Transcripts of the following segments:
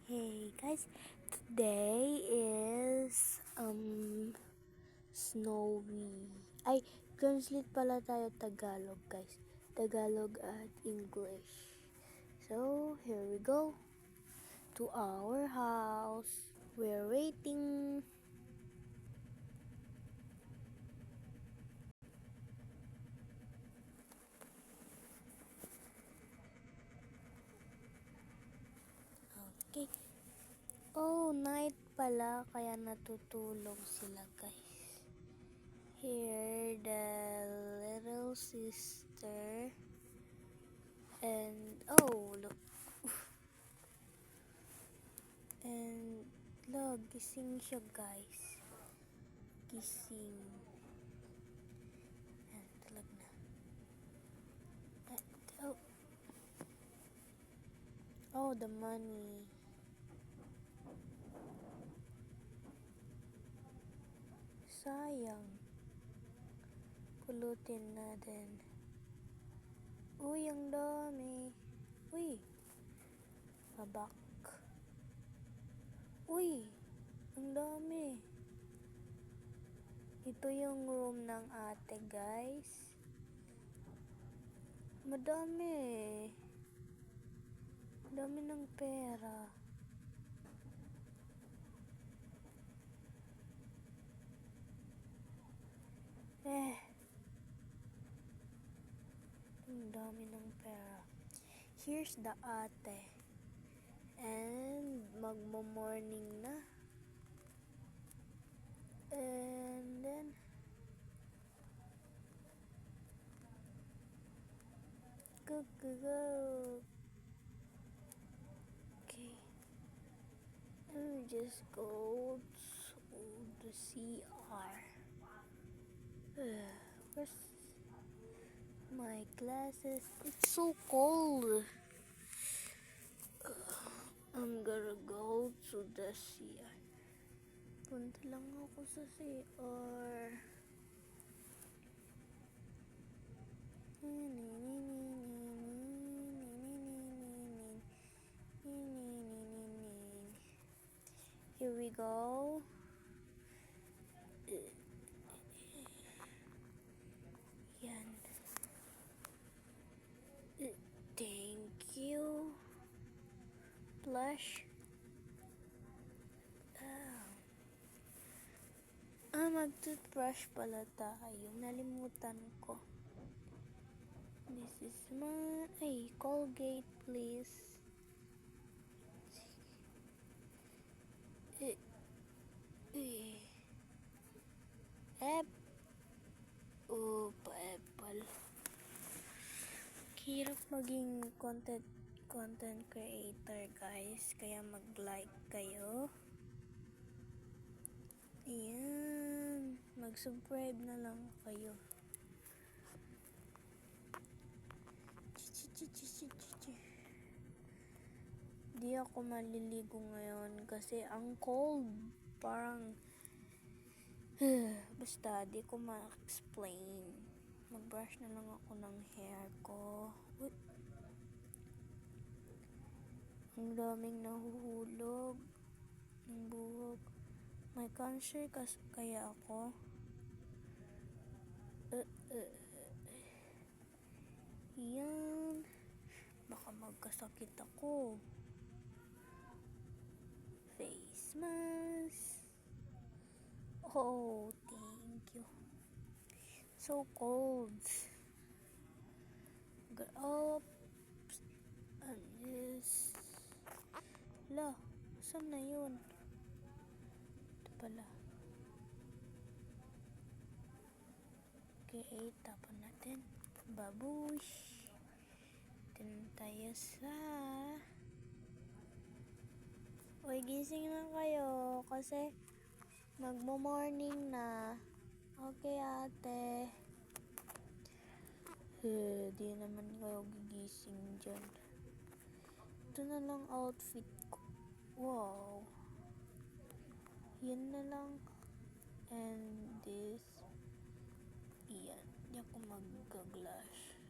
Hey guys, today is snowy. Ay, translate pala tayo Tagalog guys. Tagalog at English. So, here we go to our house. We're waiting. Okay. Oh, night pala kaya natutulog sila guys. Here the little sister and look. And look, gising siya guys. Gising. Ayan, tulog na. Oh. Oh, the money. Sayang. Pulutin natin. Uy, ang dami. Uy. Babak. Uy, ang dami. Ito yung room ng ate, guys. Madami. Dami ng pera. Ang dami ng pera. Here's the ate. And magmo-morning na. And then go. Okay. Let me just go to the CR. Where's my glasses? It's so cold. I'm gonna go to the CR. Punta lang ako sa CR. Here we go. Yan. Thank you. Blush. Mag-toothbrush pala tayo. Nalimutan ko. This is my... Colgate, please. Pa-apple. Hirap maging content creator, guys. Kaya mag-like kayo. Ayan. Mag-subscribe na lang kayo. Di ako maliligo ngayon kasi ang cold. Parang basta di ko ma-explain. Mag-brush na lang ako ng hair ko. Uy. Ang daming nahuhulog ng buhok. May cancer kaya ako. Yan. Baka magkasakit ako. Face mask. Oh, thank you. So cold. Get up. And this. La, saan na yun? Ito pala. Okay, tapon natin. Babush. Ito tayo sa... Uy, gising na kayo kasi magmo-morning na. Okay, ate. Di naman kayo gigising dyan. Ito na lang outfit ko. Wow. Yan na lang. And this. Yan. Di ako mag-glash.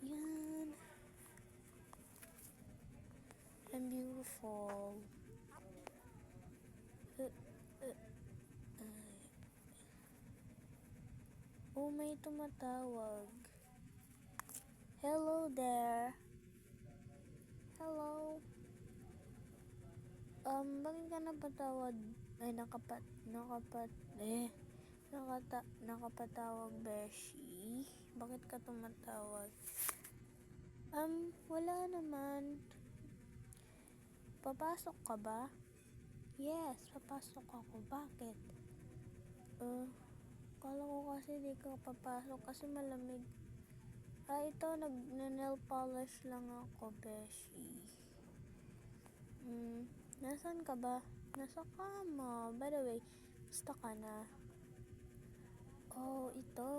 Yan. call. Oh, may tumatawag. Hello there. Hello. Bakit ka napatawag? Ay, nakapatawag, Beshi. Bakit ka tumatawag? Wala naman. Papasok ka ba? Yes, papasok ako. Bakit? Kala ko kasi di ka papasok kasi malamig. Ito, nag-nail polish lang ako, Beshi. Nasaan ka ba? Nasa kama. By the way, basta ka na? Oh, ito.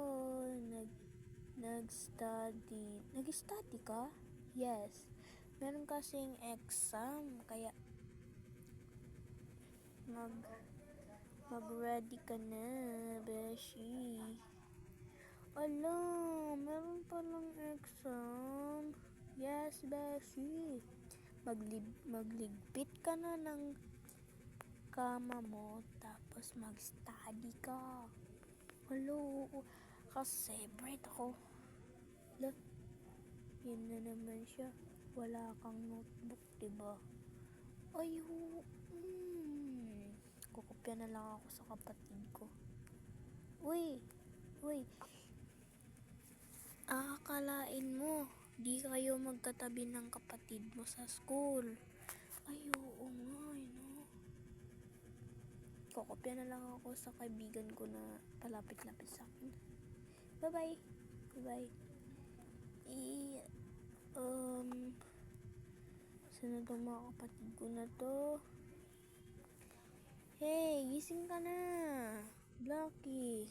Nag-study. Nag-study ka? Yes. Meron kasing exam, kaya mag-ready ka na, Beshi. Alam, meron palang exam. Yes, Beshi. Magligpit ka na ng kama mo, tapos mag-study ka. Hello, kasi bright ako. Look, yun na naman siya. Wala kang notebook, diba? Ayo, kukopya na lang ako sa kapatid ko. Uy, akalain mo, di kayo magkatabi ng kapatid mo sa school. Ay, oo nga, no? Kukopya na lang ako sa kaibigan ko na palapit-lapit sa akin. Bye-bye. Saan na itong mga kapatid ko na to? Hey, gising ka na, Blocky.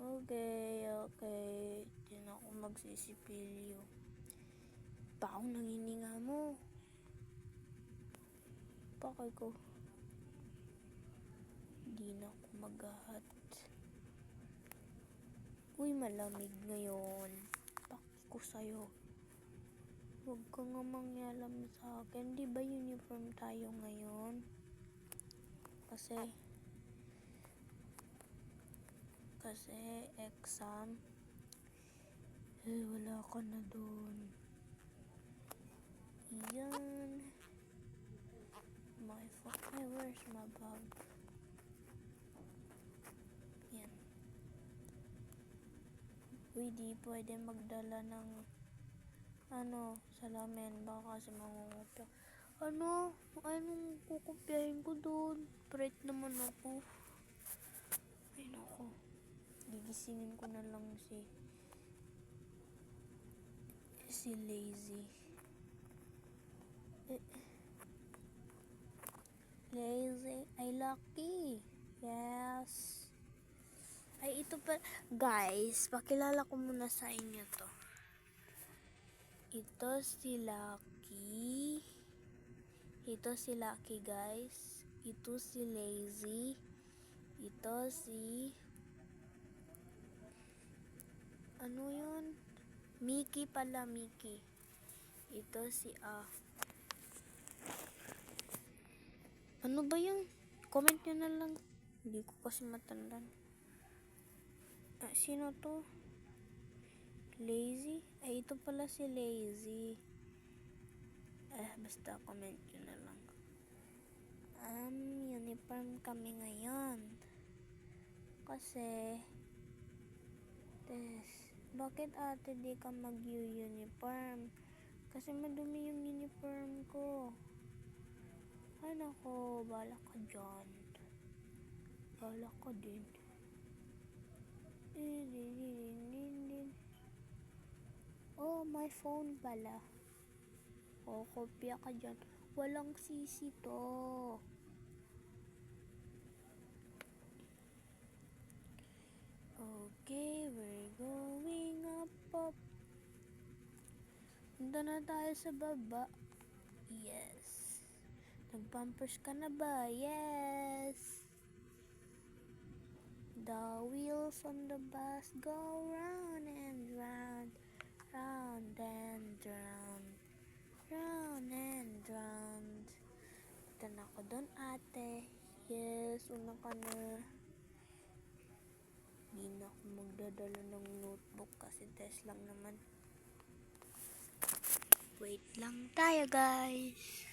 Okay. Di na ako magsisipilyo. Paong nangininga mo. Pakay ko. Di na ako maghahat. Uy, malamig ngayon. Pakay ko sa'yo. Huwag ka nga mangyalam sa akin. Di ba uniform tayo ngayon? Kasi exam. Wala ka na doon. Yan. Where's my bag? Yan. Uy, di pwede magdala ng salamin. Baka kasi mangungupya. Anong kukupyahin ko doon? Bright naman ako. Ay, nako. Gigisingin ko na lang si Lazy. Lazy, ay lucky. Yes. Ay, ito pa. Guys, pakilala ko muna sa inyo to. Ito si Lucky. Guys. Ito si Lazy. Ito si yun? Mickey pala, Mickey. Ito si ano ba yung comment nyo na lang. Hindi ko kasi matandaan. Sino to? Lazy? Ay, ito pala si Lazy. Basta comment nyo na lang. Uniform kami ngayon. Kasi bakit ate di ka mag-uniform? Kasi madumi yung uniform ko. Ay nako, bala ka dyan. Bala ka din. Oh, my phone pala. Oh, kopya ka dyan. Walang sisi to. Okay, we're going up. Punta na tayo sa baba. Yes. Nag-pampers ka na ba? Yes. The wheels on the bus go round and round, round drowned. Drown and drowned. Ito na ako doon, ate. Yes, una ka na. Di na ako magdadala ng notebook kasi test lang naman. Wait lang tayo, guys.